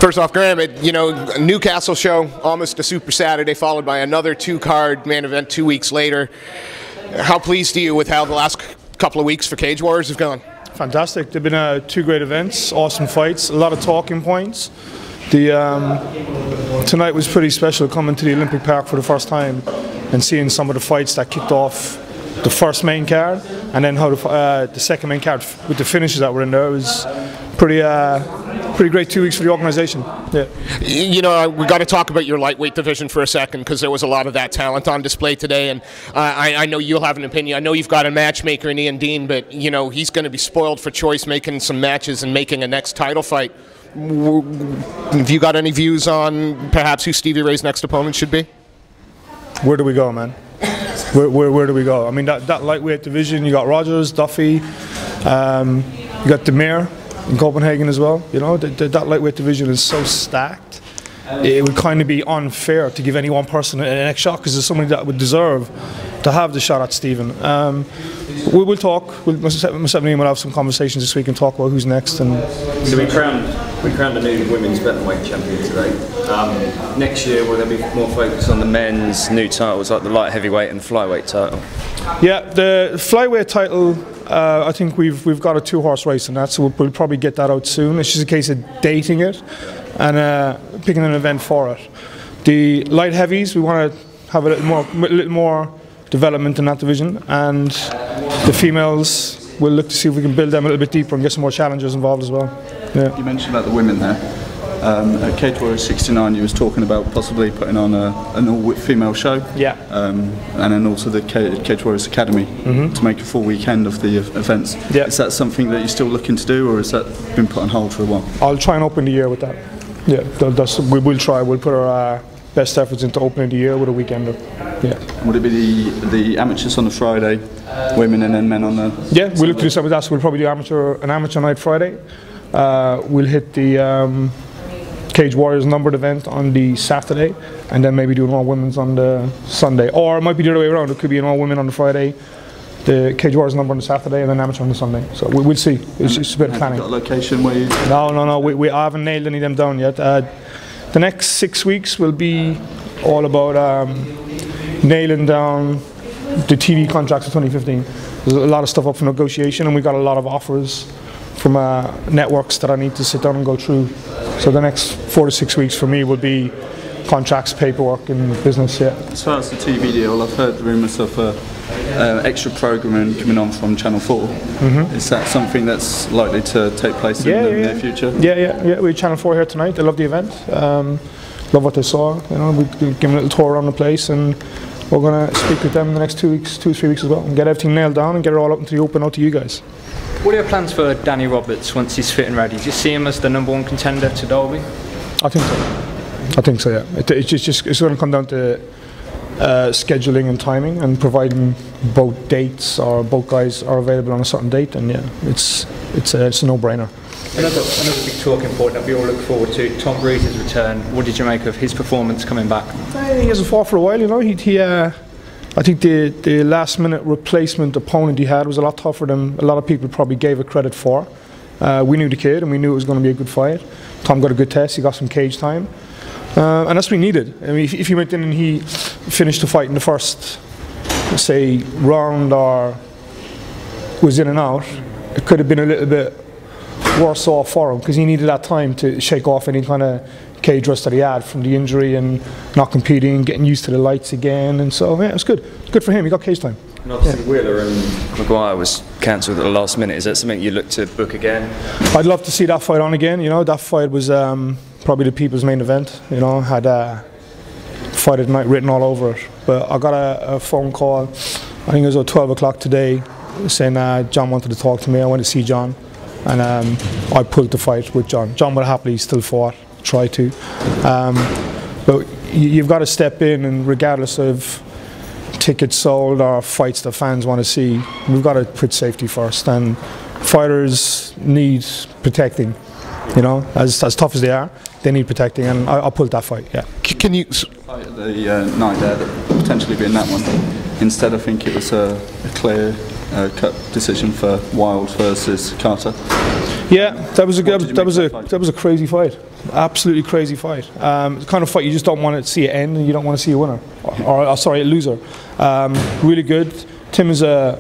First off, Graham, a Newcastle show, almost a Super Saturday, followed by another two-card main event 2 weeks later. How pleased are you with how the last couple of weeks for Cage Warriors have gone? Fantastic. They've been two great events, awesome fights, a lot of talking points. Tonight was pretty special, coming to the Olympic Park for the first time and seeing some of the fights that kicked off the first main card, and then how the second main card with the finishes that were in there. It was pretty great 2 weeks for the organisation. Yeah. We got to talk about your lightweight division for a second, because there was a lot of that talent on display today, and I know you'll have an opinion. I know you've got a matchmaker in Ian Dean, but he's going to be spoiled for choice making some matches and making a next title fight. Have you got any views on perhaps who Stevie Ray's next opponent should be? Where do we go, man? Where do we go? I mean, that lightweight division, you got Rogers, Duffy, you got Demir in Copenhagen as well. That lightweight division is so stacked. It would kind of be unfair to give any one person an next shot, because there's somebody that would deserve to have the shot at Stephen. We'll talk. Myself and Ian will have some conversations this week and talk about who's next. And so we crowned a new women's featherweight champion today. Next year, will there be more focus on the men's new titles, like the light heavyweight and the flyweight title? Yeah, the flyweight title, I think we've got a two-horse race in that, so we'll probably get that out soon. It's just a case of dating it and picking an event for it. The light heavies, we want to have a little more development in that division, and the females, we'll look to see if we can build them a little bit deeper and get some more challengers involved as well. Yeah. You mentioned about the women there. At Cage Warriors 69, you was talking about possibly putting on an all-female show. Yeah. And then also the Cage Warriors Academy to make a full weekend of the events. Yeah. Is that something that you're still looking to do, or has that been put on hold for a while? I'll try and open the year with that. Yeah, we will try. We'll put our best efforts into opening the year with a weekender. Yeah. Would it be the amateurs on the Friday, women and then men on the? Yeah, we'll look to do something with that. So we'll probably do an amateur night Friday. We'll hit the Cage Warriors numbered event on the Saturday, and then maybe do an all women's on the Sunday, or it might be the other way around. It could be an all women on the Friday, the Cage Warriors number on the Saturday, and then amateur on the Sunday. So we'll see. It's just a bit of planning. Have you got a location where you? No. I haven't nailed any of them down yet. The next 6 weeks will be all about nailing down the TV contracts for 2015. There's a lot of stuff up for negotiation, and we've got a lot of offers from networks that I need to sit down and go through. So the next 4 to 6 weeks for me will be contracts, paperwork, and business. Yeah. As far as the TV deal, I've heard rumours of extra programming coming on from Channel 4. Is that something that's likely to take place in the near future? Yeah. We're Channel 4 here tonight. They love the event. Love what they saw. We've given a little tour around the place, and we're going to speak with them in the next 2 weeks, 2 or 3 weeks as well, and get everything nailed down and get it all out into the open out to you guys. What are your plans for Danny Roberts once he's fit and ready? Do you see him as the #1 contender to Dalby? I think so. Yeah. It's going to come down to scheduling and timing, and providing both dates or both guys are available on a certain date. And yeah, it's a no-brainer. Another big talking point that we all look forward to, Tom Brady's return. What did you make of his performance coming back? He hasn't fought for a while. I think the last-minute replacement opponent he had was a lot tougher than a lot of people probably gave it credit for. We knew the kid, and we knew it was going to be a good fight. Tom got a good test. He got some cage time, and that's what he needed. I mean, if he went in and he finished the fight in the first, say, round, or was in and out, it could have been a little bit worse off for him, because he needed that time to shake off any kind of cage rust that he had from the injury and not competing, getting used to the lights again. And so yeah, it was good. Good for him. He got cage time. And obviously Wheeler and Maguire was cancelled at the last minute. Is that something you look to book again? I'd love to see that fight on again. That fight was probably the people's main event. Had fight of the night written all over it. But I got a phone call, I think it was at 12 o'clock today, saying John wanted to talk to me. I went to see John, and I pulled the fight with John. John would happily still fought, try to. But you've got to step in, and regardless of tickets sold or fights that fans want to see, we've got to put safety first, and fighters need protecting. As tough as they are, they need protecting, and I pulled that fight. Yeah. Can you? Fight at the night there, that potentially being that one. Instead, I think it was a clear cut decision for Wild versus Carter. Yeah, that was a crazy fight. Absolutely crazy fight. The kind of fight you just don't want to see it end, and you don't want to see a winner, or sorry, a loser. Really good. Tim is a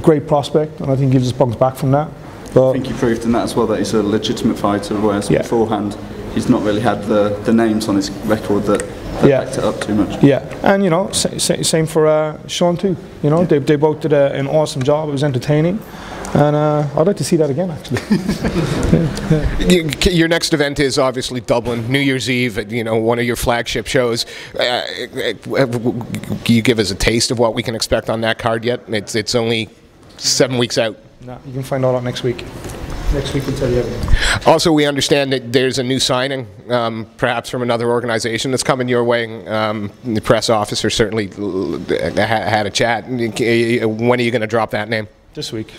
great prospect, and I think he just bounce back from that. But I think he proved in that as well that he's a legitimate fighter, whereas beforehand he's not really had the names on his record that backed it up too much. Yeah, and you know, same for Sean too. You know, they both did an awesome job. It was entertaining, and I'd like to see that again, actually. Your next event is obviously Dublin, New Year's Eve. You know, one of your flagship shows. Can you give us a taste of what we can expect on that card yet? It's only 7 weeks out. No, you can find out next week. Next week we'll tell you everything. Also, we understand that there's a new signing, perhaps from another organization that's coming your way. The press officer certainly had a chat. When are you going to drop that name? This week.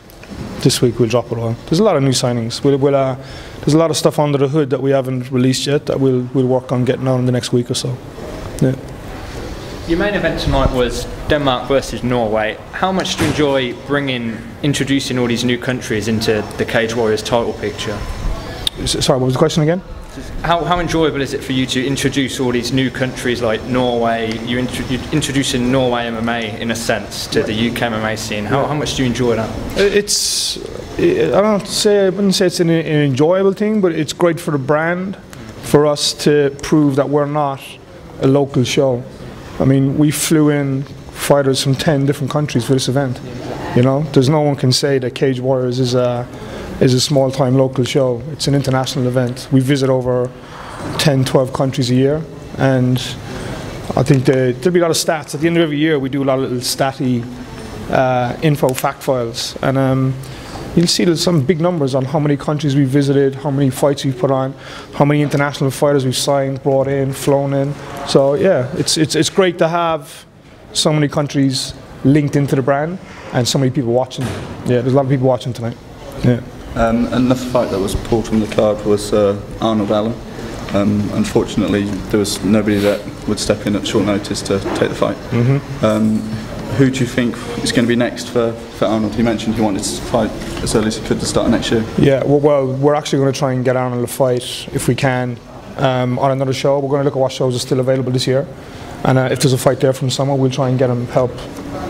This week we'll drop it all. There's a lot of new signings. There's a lot of stuff under the hood that we haven't released yet that we'll work on getting on in the next week or so. Yeah. Your main event tonight was Denmark versus Norway. How much do you enjoy introducing all these new countries into the Cage Warriors title picture? Sorry, what was the question again? How enjoyable is it for you to introduce all these new countries like Norway? You're introducing Norway MMA in a sense to the UK MMA scene. How much do you enjoy that? I wouldn't say it's an enjoyable thing, but it's great for the brand, for us to prove that we're not a local show. I mean, we flew in fighters from 10 different countries for this event. You know, there's no one can say that Cage Warriors is a small-time local show. It's an international event. We visit over 10, 12 countries a year, and I think there'll be a lot of stats. At the end of every year, we do a lot of little statty info fact files, and you'll see there's some big numbers on how many countries we've visited, how many fights we've put on, how many international fighters we've signed, brought in, flown in. So yeah, it's great to have so many countries linked into the brand and so many people watching. Yeah, there's a lot of people watching tonight. Yeah. Another fight that was pulled from the card was Arnold Allen. Unfortunately, there was nobody that would step in at short notice to take the fight. Who do you think is going to be next for Arnold? He mentioned he wanted to fight as early as he could to start next year. Yeah, well, we're actually going to try and get Arnold a fight if we can on another show. We're going to look at what shows are still available this year, and if there's a fight there from somewhere, we'll try and get him help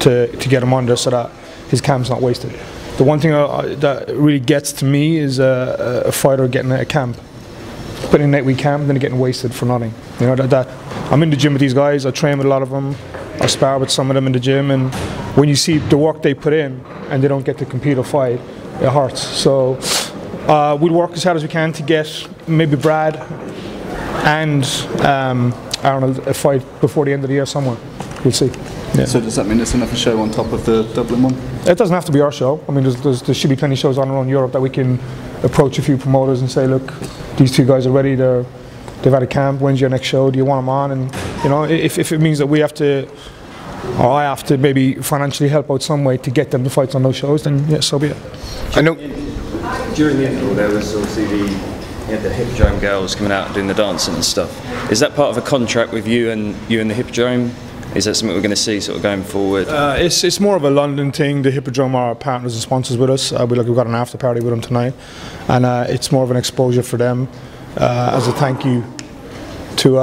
to get him on there so that his camp's not wasted. The one thing that really gets to me is a fighter getting a camp, putting in a 8-week camp, then getting wasted for nothing. You know that I'm in the gym with these guys. I train with a lot of them. I spar with some of them in the gym, and when you see the work they put in and they don't get to compete or fight, it hurts. So we'll work as hard as we can to get maybe Brad and Arnold a fight before the end of the year somewhere. We'll see. Yeah. So does that mean it's another show on top of the Dublin one? It doesn't have to be our show. I mean, there should be plenty of shows on around Europe that we can approach a few promoters and say, look, these two guys are ready. They've had a camp. When's your next show? Do you want them on? And you know, if it means that we have to, or I have to maybe financially help out some way to get them to fight on those shows, then yeah, so be it. I know during the interval there was obviously the Hippodrome girls coming out and doing the dancing and stuff. Is that part of a contract with you and the Hippodrome? Is that something we're going to see sort of going forward? It's more of a London thing. The Hippodrome are partners and sponsors with us. We've got an after party with them tonight, and it's more of an exposure for them as a thank you to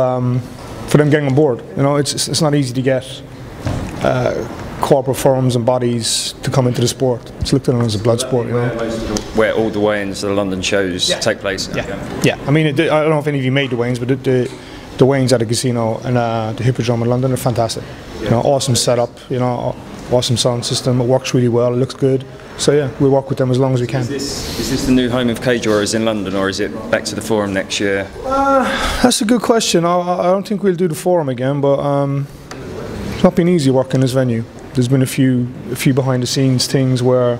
for them getting on board. You know, it's not easy to get corporate firms and bodies to come into the sport. It's looked at as a blood sport. You know, where all the weigh-ins, the London shows take place. Yeah. I mean, I don't know if any of you made the weigh-ins, but the weigh-ins at the casino and the Hippodrome in London are fantastic. You know, awesome setup. You know, awesome sound system. It works really well. It looks good. So yeah, we'll work with them as long as we can. Is this the new home of Cage Warriors in London, or is it back to the Forum next year? That's a good question. I don't think we'll do the Forum again, but it's not been easy working this venue. There's been a few behind-the-scenes things where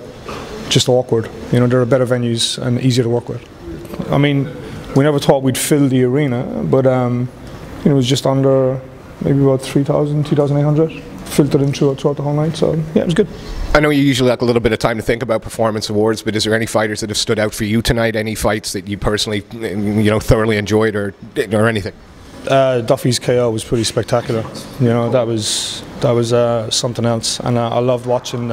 just awkward. You know, there are better venues and easier to work with. I mean, we never thought we'd fill the arena, but it was just under maybe about 3,000, 2,800 filtered in throughout the whole night. So yeah, it was good. I know you usually like a little bit of time to think about performance awards, but is there any fighters that have stood out for you tonight? Any fights that you personally, thoroughly enjoyed, or anything? Duffy's KO was pretty spectacular. You know, that was something else, and I loved watching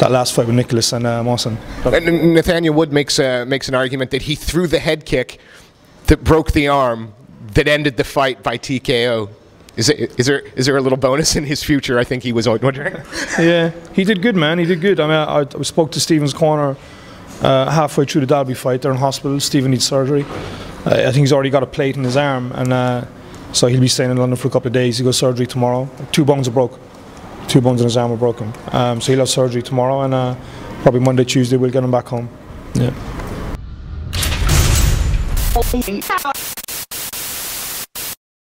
that last fight with Nicolas and Mawson. And Nathaniel Wood makes an argument that he threw the head kick that broke the arm that ended the fight by TKO. Is there a little bonus in his future? I think he was wondering. Yeah, he did good, man. He did good. I mean, I spoke to Stephen's corner halfway through the Dalby fight. They're in hospital. Stephen needs surgery. I think he's already got a plate in his arm, and so he'll be staying in London for a couple of days. He goes surgery tomorrow. 2 bones are broke. 2 bones in his arm are broken. So he'll have surgery tomorrow, and probably Monday, Tuesday we'll get him back home. Yeah.